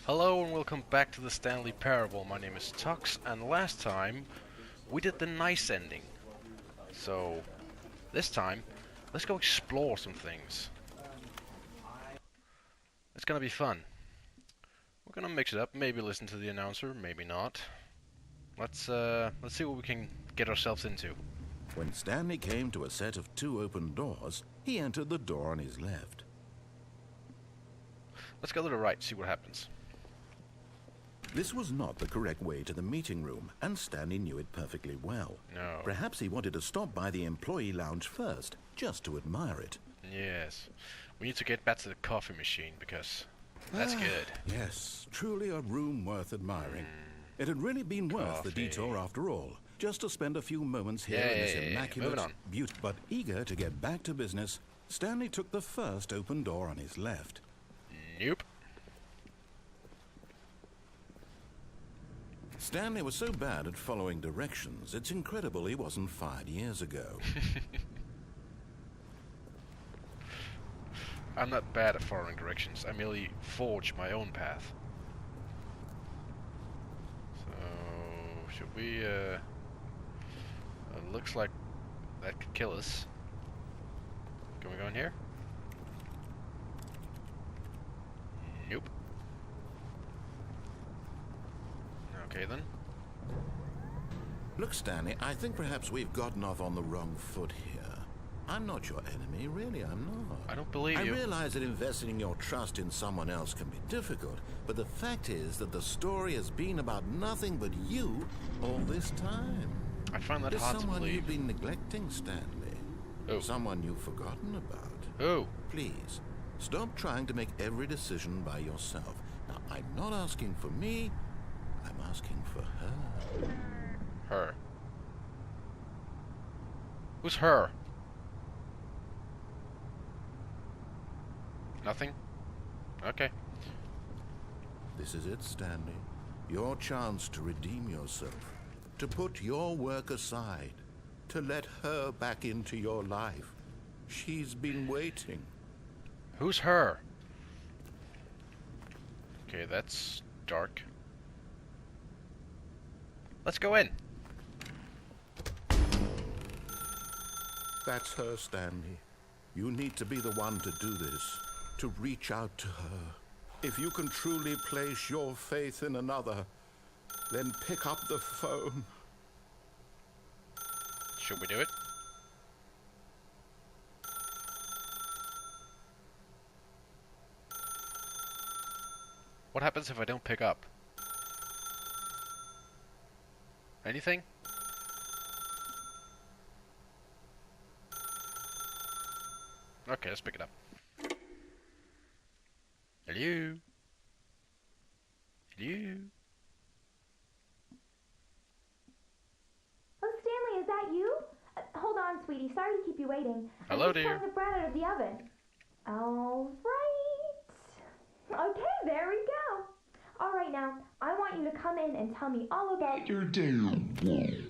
Hello and welcome back to the Stanley Parable. My name is Tux, and last time we did the nice ending. So this time, let's go explore some things. It's gonna be fun. We're gonna mix it up. Maybe listen to the announcer, maybe not. Let's see what we can get ourselves into. When Stanley came to a set of two open doors, he entered the door on his left. Let's go to the right, see what happens. This was not the correct way to the meeting room, and Stanley knew it perfectly well. No. Perhaps he wanted to stop by the employee lounge first, just to admire it. Yes. We need to get back to the coffee machine because that's good. Yes, truly a room worth admiring. It had really been worth the detour after all, just to spend a few moments here in this immaculate, but eager to get back to business, Stanley took the first open door on his left. Nope. Stanley was so bad at following directions, it's incredible he wasn't fired years ago. I'm not bad at following directions. I merely forge my own path. So, should we, it looks like that could kill us. Can we go in here? Nope. Okay then. Look, Stanley, I think perhaps we've gotten off on the wrong foot here. I'm not your enemy, really, I'm not. I don't believe you. I realize that investing your trust in someone else can be difficult, but the fact is that the story has been about nothing but you all this time. I find that There's hard to someone believe. you've been neglecting, Stanley. Oh. Someone you've forgotten about. Oh. Please, stop trying to make every decision by yourself. Now, I'm not asking for me, I'm asking for her. Her. Who's her? Nothing? Okay. This is it, Stanley. Your chance to redeem yourself. To put your work aside. To let her back into your life. She's been waiting. Who's her? Okay, that's dark. Let's go in. That's her, Stanley. You need to be the one to do this. To reach out to her. If you can truly place your faith in another, then pick up the phone. Should we do it? What happens if I don't pick up? Anything? Okay, let's pick it up. Hello? Hello? Oh, Stanley, is that you? Hold on, sweetie. Sorry to keep you waiting. Hello, I'm just dear. pulling the bread out of the oven. All right. Okay, there we go. All right, now, I want you to come in and tell me all about your day.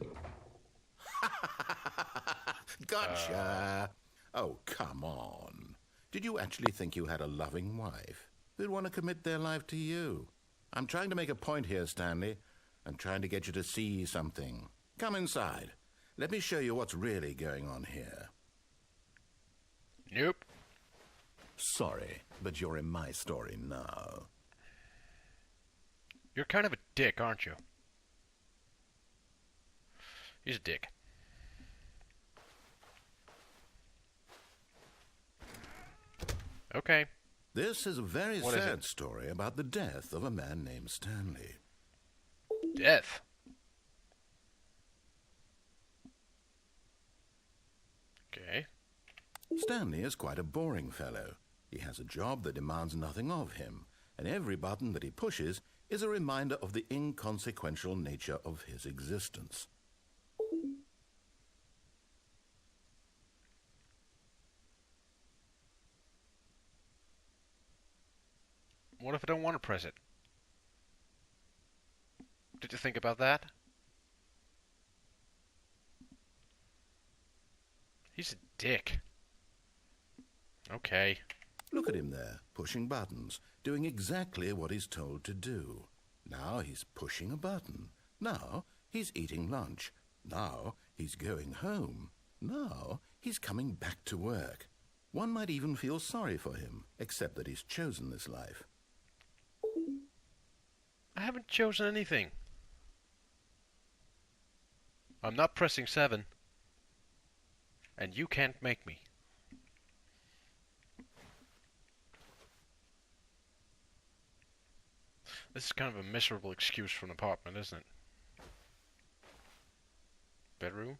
Gotcha. Oh, come on. Did you actually think you had a loving wife who'd want to commit their life to you? I'm trying to make a point here, Stanley. I'm trying to get you to see something. Come inside. Let me show you what's really going on here. Nope. Sorry, but you're in my story now. You're kind of a dick, aren't you? He's a dick. Okay. This is a very What is sad it? story about the death of a man named Stanley. Death. Okay. Stanley is quite a boring fellow. He has a job that demands nothing of him, and every button that he pushes is a reminder of the inconsequential nature of his existence. What if I don't want to press it? Did you think about that? He's a dick. Okay. Look at him there, pushing buttons, doing exactly what he's told to do. Now he's pushing a button. Now he's eating lunch. Now he's going home. Now he's coming back to work. One might even feel sorry for him, except that he's chosen this life. I haven't chosen anything. I'm not pressing 7. And you can't make me. This is kind of a miserable excuse for an apartment, isn't it? Bedroom?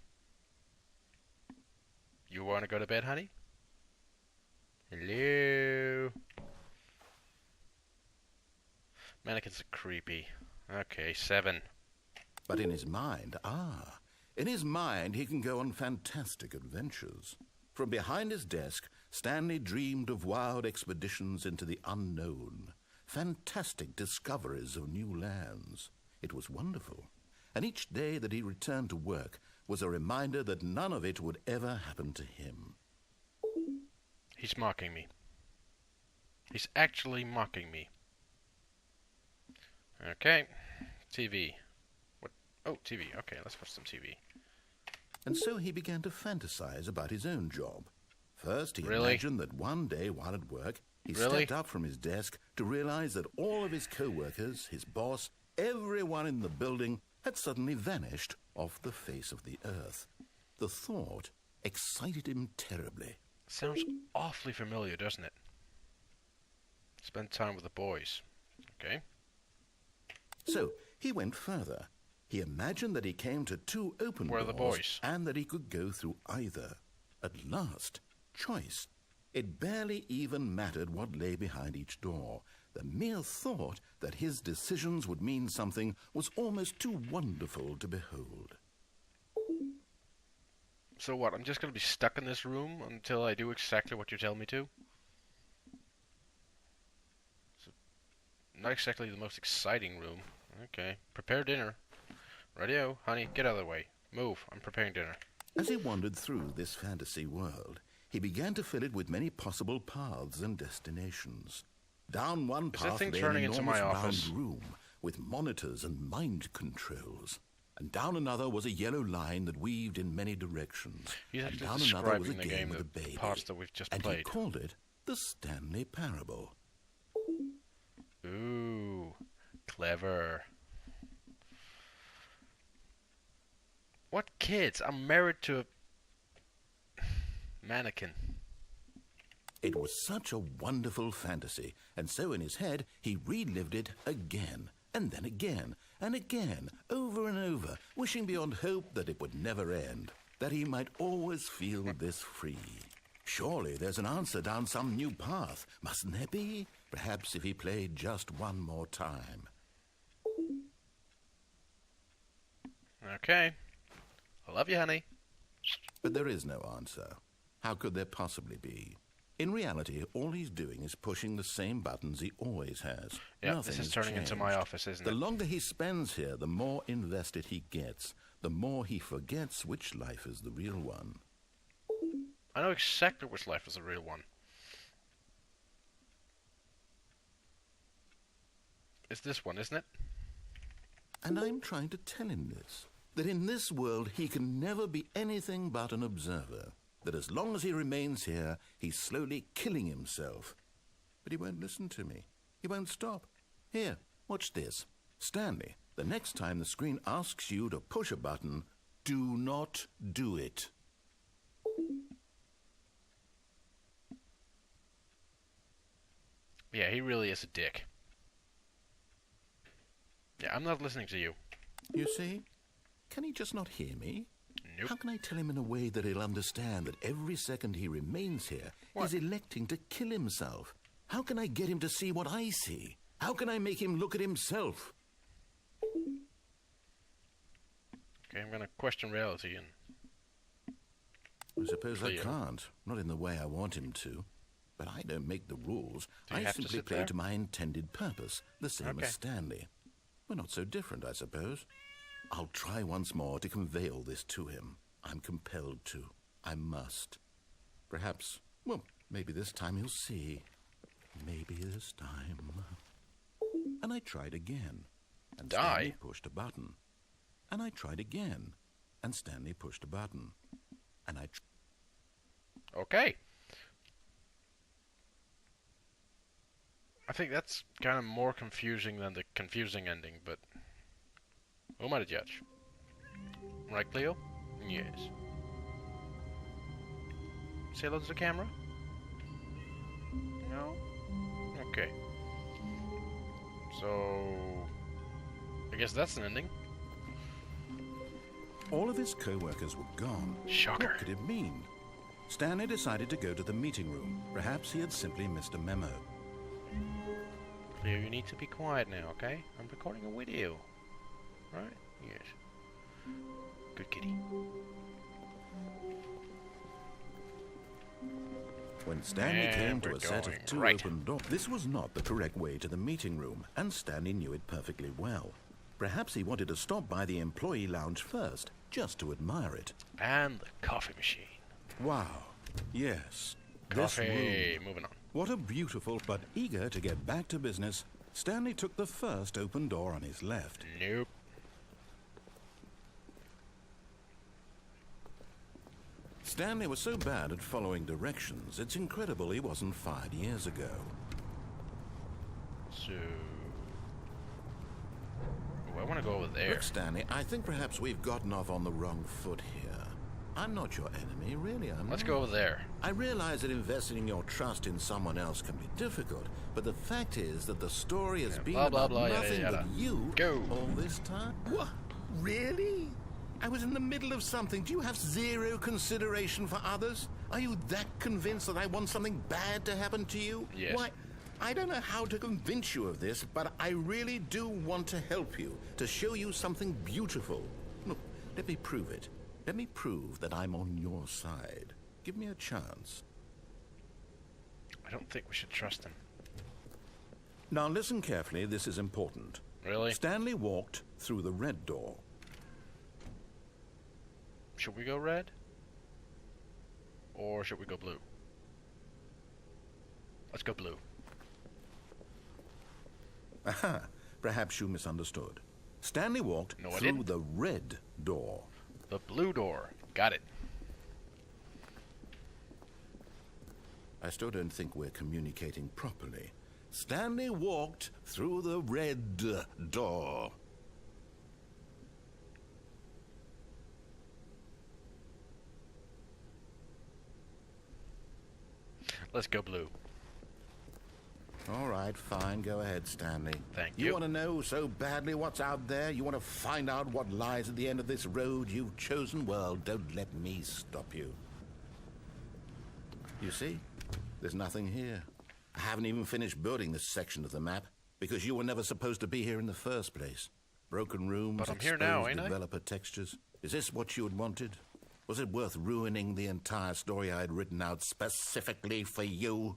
You want to go to bed, honey? Hello? Mannequins are creepy. Okay, 7. But in his mind, in his mind he can go on fantastic adventures. From behind his desk, Stanley dreamed of wild expeditions into the unknown, fantastic discoveries of new lands. It was wonderful, and each day that he returned to work was a reminder that none of it would ever happen to him. He's mocking me. He's actually mocking me. Okay. TV. What? Oh, TV. Okay, let's watch some TV. And so he began to fantasize about his own job. First, he Really? imagined that one day while at work, he Really? stepped up from his desk to realize that all of his co-workers, his boss, everyone in the building had suddenly vanished off the face of the earth. The thought excited him terribly. Sounds awfully familiar, doesn't it? Spend time with the boys. Okay. So he went further. He imagined that he came to 2 open Where are doors the boys? and that he could go through either. At last, choice. It barely even mattered what lay behind each door. The mere thought that his decisions would mean something was almost too wonderful to behold. So what, I'm just going to be stuck in this room until I do exactly what you tell me to? So, not exactly the most exciting room. Okay, prepare dinner. Radio, honey, get out of the way. Move, I'm preparing dinner. As he wandered through this fantasy world, he began to fill it with many possible paths and destinations. Down one Is that path thing lay an turning into enormous my round office? room with monitors and mind controls. And down another was a yellow line that weaved in many directions. He's And actually down another was a describing the game game, with a the baby. parts that we've just And he played. called it the Stanley Parable. Ooh, clever. What kids? I'm married to a mannequin. It was such a wonderful fantasy, and so in his head he relived it again, and then again, and again, over and over, wishing beyond hope that it would never end, that he might always feel this free. Surely there's an answer down some new path, mustn't there be? Perhaps if he played just one more time. Okay. I love you, honey. But there is no answer. How could there possibly be? In reality, all he's doing is pushing the same buttons he always has. Yeah, Nothing this is has turning into my changed. office, isn't The it? longer he spends here, the more invested he gets, the more he forgets which life is the real one. I know exactly which life is the real one. It's this one, isn't it? And I'm trying to tell him this, that in this world he can never be anything but an observer, that as long as he remains here, he's slowly killing himself. But he won't listen to me. He won't stop. Here, watch this. Stanley, the next time the screen asks you to push a button, do not do it. Yeah, he really is a dick. Yeah, I'm not listening to you. You see? Can he just not hear me? Nope. How can I tell him in a way that he'll understand that every second he remains here, What? he's electing to kill himself? How can I get him to see what I see? How can I make him look at himself? Okay, I'm gonna question reality and... I suppose I Cleo. can't. Not in the way I want him to. But I don't make the rules. Do you I have to simply sit play there? to my intended purpose, the same Okay. as Stanley. We're not so different, I suppose. I'll try once more to convey all this to him. I'm compelled to. I must. Perhaps, well, maybe this time he'll see. maybe this time. And I tried again, and Die? Stanley pushed a button. And I tried again, and Stanley pushed a button. And Okay. I think that's kind of more confusing than the confusing ending, but who am I to judge? Right, Cleo? Yes. Say hello to the camera? No? Okay. So, I guess that's an ending. All of his co-workers were gone. Shocker. What could it mean? Stanley decided to go to the meeting room. Perhaps he had simply missed a memo. Cleo, you need to be quiet now, okay? I'm recording a video. Right? Yes. Good kitty. When Stanley And came to we're a set of going 2 right. open doors, this was not the correct way to the meeting room, and Stanley knew it perfectly well. Perhaps he wanted to stop by the employee lounge first, just to admire it. And the coffee machine. Wow. Yes. This Coffee. room. Moving on. What a beautiful, but eager to get back to business, Stanley took the first open door on his left. Nope. Stanley was so bad at following directions, it's incredible he wasn't fired years ago. So... Oh, I want to go over there. Look, Stanley, I think perhaps we've gotten off on the wrong foot here. I'm not your enemy, really, I'm Let's not. go over there. I realize that investing your trust in someone else can be difficult, but the fact is that the story has been blah, blah, about blah, yada, nothing yada. but you Go. all this time. What? Really? I was in the middle of something. Do you have zero consideration for others? Are you that convinced that I want something bad to happen to you? Yes. Why, I don't know how to convince you of this, but I really do want to help you, to show you something beautiful. Look, let me prove it. Let me prove that I'm on your side. Give me a chance. I don't think we should trust him. Now listen carefully, this is important. Really? Stanley walked through the red door. Should we go red? Or should we go blue? Let's go blue. Aha, perhaps you misunderstood. Stanley walked No, I through didn't. the red door. The blue door. Got it. I still don't think we're communicating properly. Stanley walked through the red door. Let's go blue. All right, fine. Go ahead, Stanley. Thank You you. want to know so badly what's out there? You want to find out what lies at the end of this road you've chosen? Well, don't let me stop you. You see? There's nothing here. I haven't even finished building this section of the map because you were never supposed to be here in the first place. Broken rooms, But I'm here now, exposed ain't I? developer textures. Is this what you had wanted? Was it worth ruining the entire story I had written out specifically for you?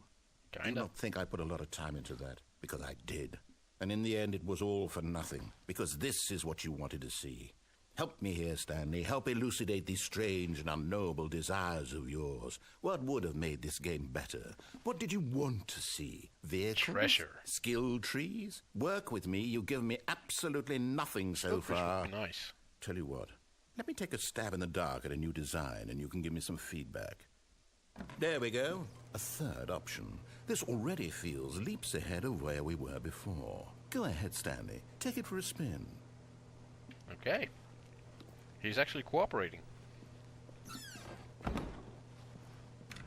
Do Kinda. not think I put a lot of time into that, because I did. And in the end, it was all for nothing, because this is what you wanted to see. Help me here, Stanley. Help elucidate these strange and unknowable desires of yours. What would have made this game better? What did you want to see? Vehicles? Treasure. Skill trees? Work with me. You've given me absolutely nothing so Goldfish far. would be nice. Tell you what, let me take a stab in the dark at a new design, and you can give me some feedback. There we go. A third option. This already feels leaps ahead of where we were before. Go ahead, Stanley. Take it for a spin. Okay. He's actually cooperating.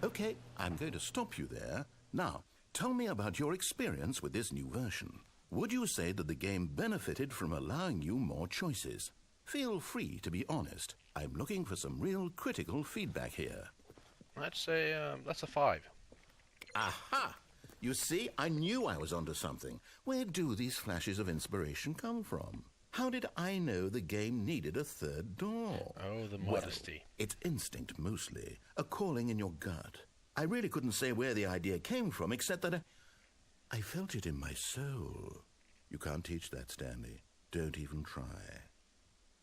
Okay, I'm going to stop you there. Now, tell me about your experience with this new version. Would you say that the game benefited from allowing you more choices? Feel free to be honest. I'm looking for some real critical feedback here. Let's say that's a 5. Aha! You see, I knew I was onto something. Where do these flashes of inspiration come from? How did I know the game needed a third door? Oh, the Well, modesty. it's instinct mostly, a calling in your gut. I really couldn't say where the idea came from, except that I felt it in my soul. You can't teach that, Stanley. Don't even try.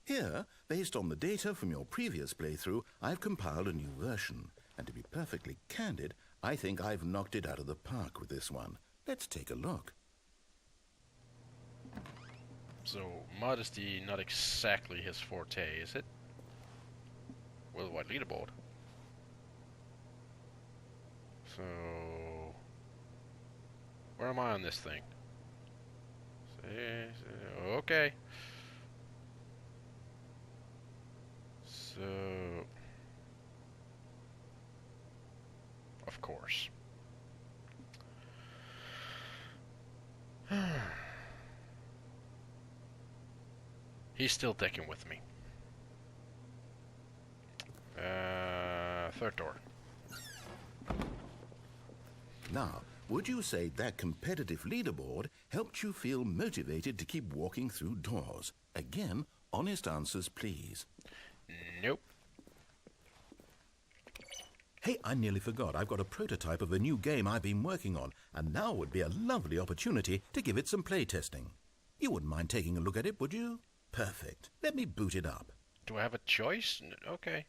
Here, based on the data from your previous playthrough, I've compiled a new version. And to be perfectly candid, I think I've knocked it out of the park with this one. Let's take a look. So, modesty not exactly his forte, is it? Worldwide leaderboard. So, where am I on this thing? Okay. So, of course. He's still taking with me. Third door. Now, would you say that competitive leaderboard helped you feel motivated to keep walking through doors? Again, honest answers, please. Nope. Hey, I nearly forgot. I've got a prototype of a new game I've been working on, and now would be a lovely opportunity to give it some playtesting. You wouldn't mind taking a look at it, would you? Perfect. Let me boot it up. Do I have a choice? Okay.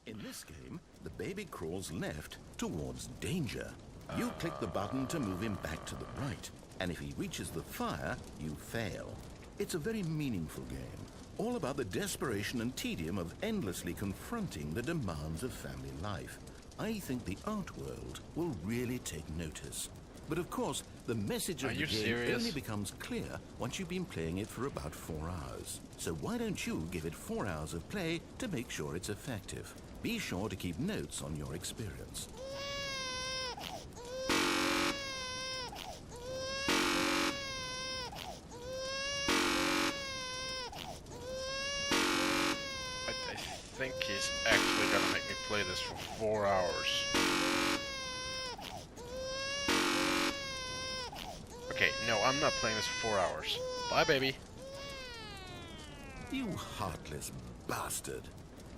In this game, the baby crawls left towards danger. You click the button to move him back to the right, and if he reaches the fire, you fail. It's a very meaningful game, all about the desperation and tedium of endlessly confronting the demands of family life. I think the art world will really take notice. But of course, the message of the game only becomes clear once you've been playing it for about 4 hours. So why don't you give it 4 hours of play to make sure it's effective? Be sure to keep notes on your experience. I think he's actually gonna make me play this for 4 hours. Okay, no, I'm not playing this for 4 hours. Bye, baby. You heartless bastard.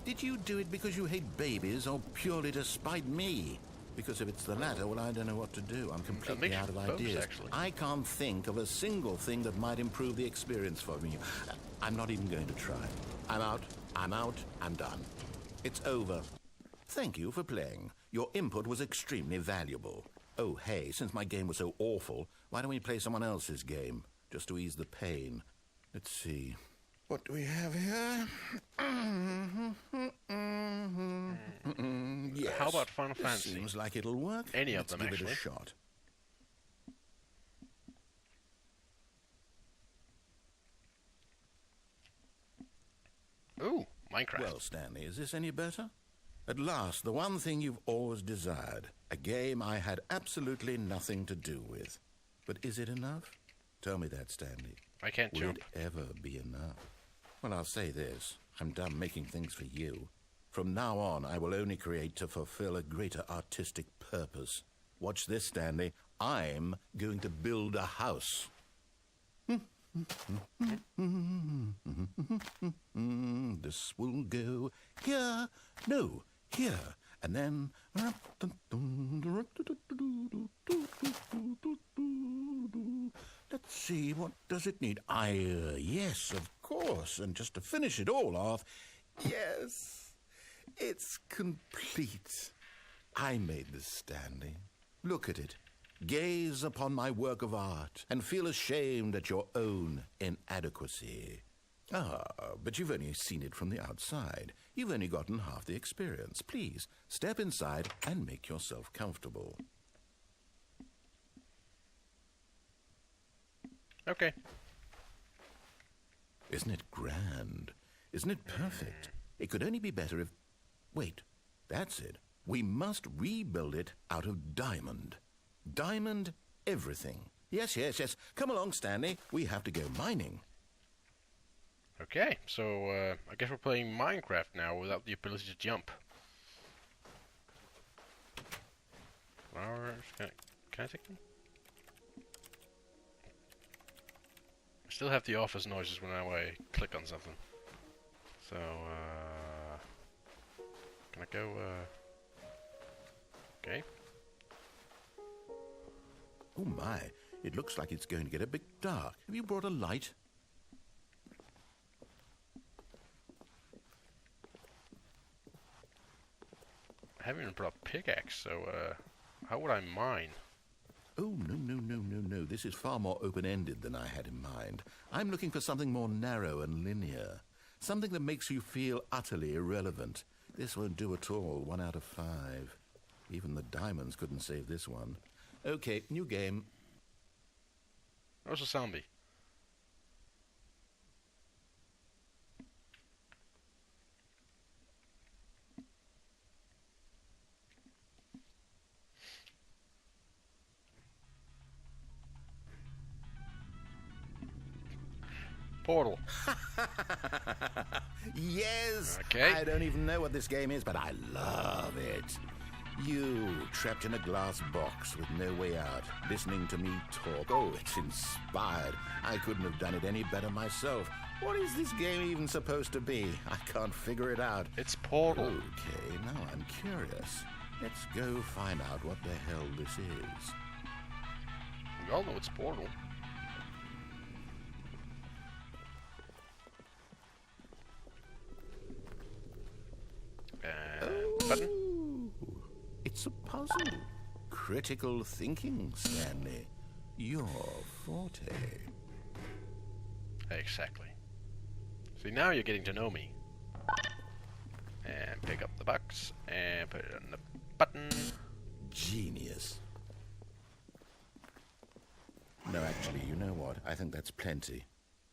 Did you do it because you hate babies or purely to spite me? Because if it's the latter, well, I don't know what to do. I'm completely out of ideas. Actually. I can't think of a single thing that might improve the experience for me. I'm not even going to try. I'm out, I'm done. It's over. Thank you for playing. Your input was extremely valuable. Oh, hey, since my game was so awful, why don't we play someone else's game? Just to ease the pain. Let's see. What do we have here? Yes. How about Final Fantasy? Seems like it'll work. Any Let's of them, give actually. it a shot. Ooh, Minecraft. Well, Stanley, is this any better? At last, the one thing you've always desired. A game I had absolutely nothing to do with. But is it enough? Tell me that, Stanley. I can't Will jump. it ever be enough? Well, I'll say this. I'm done making things for you. From now on, I will only create to fulfill a greater artistic purpose. Watch this, Stanley. I'm going to build a house. This will go here. No, here. And then... Let's see, what does it need? Yes, of course. And just to finish it all off, yes, it's complete. I made this, Stanley. Look at it. Gaze upon my work of art and feel ashamed at your own inadequacy. Ah, but you've only seen it from the outside. You've only gotten half the experience. Please, step inside and make yourself comfortable. Okay. Isn't it grand? Isn't it perfect? It could only be better if... Wait, that's it. We must rebuild it out of diamond. Diamond everything. Yes. Come along, Stanley. We have to go mining. Okay, so I guess we're playing Minecraft now without the ability to jump. Flowers. Can I take them? I still have the office noises whenever I click on something. So, can I go, okay. Oh my, it looks like it's going to get a bit dark. Have you brought a light? haven't even brought a pickaxe, so how would I mine? Oh, no. This is far more open-ended than I had in mind. I'm looking for something more narrow and linear. Something that makes you feel utterly irrelevant. This won't do at all. 1 out of 5. Even the diamonds couldn't save this one. Okay, new game. Where's a zombie? Portal. Yes! Okay. I don't even know what this game is, but I love it. You, trapped in a glass box with no way out, listening to me talk. Oh, it's inspired. I couldn't have done it any better myself. What is this game even supposed to be? I can't figure it out. It's Portal. Okay, now I'm curious. Let's go find out what the hell this is. We all know it's Portal. Button. It's a puzzle. Critical thinking, Stanley. Your forte. Exactly. See, now you're getting to know me. And pick up the box and put it on the button. Genius. No, actually, you know what? I think that's plenty.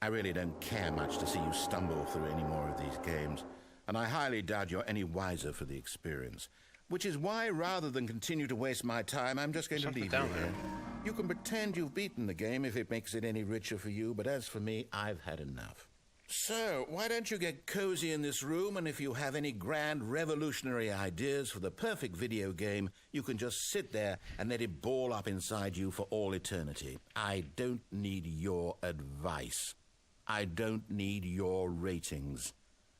I really don't care much to see you stumble through any more of these games, and I highly doubt you're any wiser for the experience. Which is why, rather than continue to waste my time, I'm just going to leave you here. You can pretend you've beaten the game if it makes it any richer for you, but as for me, I've had enough. So, why don't you get cozy in this room, and if you have any grand revolutionary ideas for the perfect video game, you can just sit there and let it ball up inside you for all eternity. I don't need your advice. I don't need your ratings.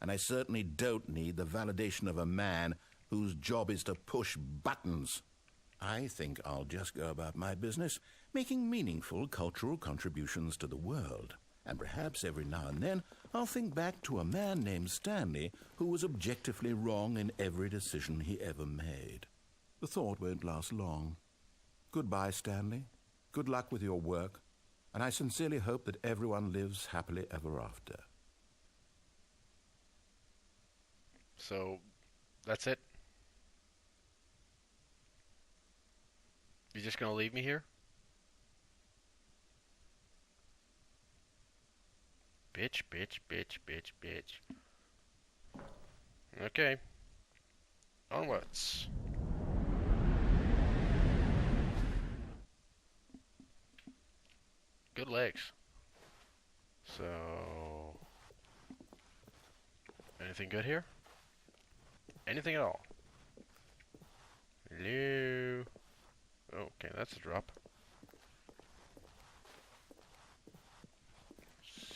And I certainly don't need the validation of a man whose job is to push buttons. I think I'll just go about my business, making meaningful cultural contributions to the world. And perhaps every now and then I'll think back to a man named Stanley who was objectively wrong in every decision he ever made. The thought won't last long. Goodbye, Stanley. Good luck with your work. And I sincerely hope that everyone lives happily ever after. So, that's it? You're just gonna leave me here? Bitch. Okay. Onwards. Good legs. So... anything good here? Anything at all? Hello? Okay, that's a drop.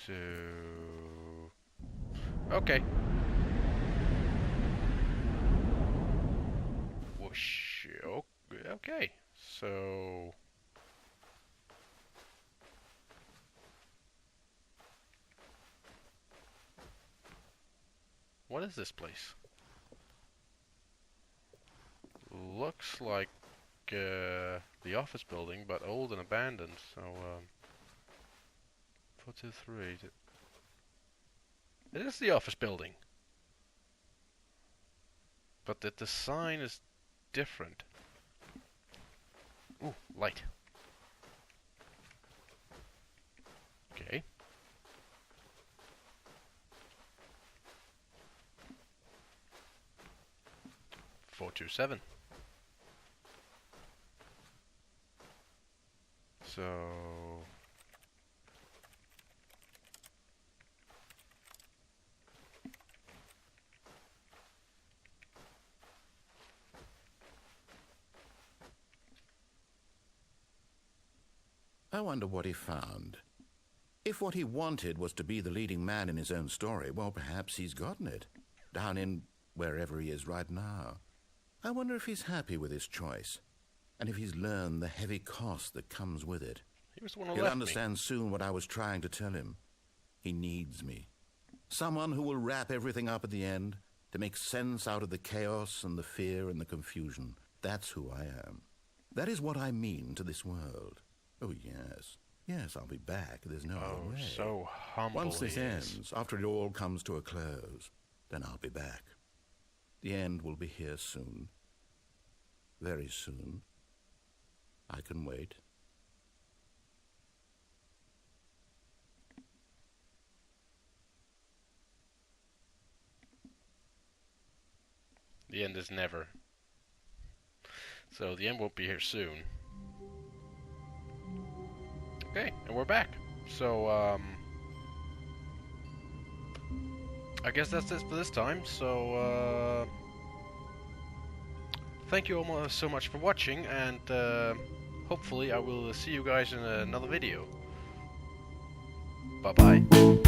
So... okay. Whoosh. Okay. So... what is this place? Looks like the office building, but old and abandoned. So 423. It is the office building, but the design is different. Ooh, light. Okay. Four, 2, 7. So I wonder what he found. If what he wanted was to be the leading man in his own story, well, perhaps he's gotten it, down in wherever he is right now. I wonder if he's happy with his choice, and if he's learned the heavy cost that comes with it. he was the one who He'll left understand soon what I was trying to tell him. He needs me. Someone who will wrap everything up at the end, to make sense out of the chaos and the fear and the confusion. That's who I am. That is what I mean to this world. Oh, yes. Yes, I'll be back. There's no other way. So humble. Once this ends, after it all comes to a close, then I'll be back. The end will be here soon. Very soon. I can wait. The end is never. So the end won't be here soon. Okay, and we're back. So, I guess that's it for this time. So, thank you all so much for watching, and hopefully I will see you guys in another video. Bye-bye.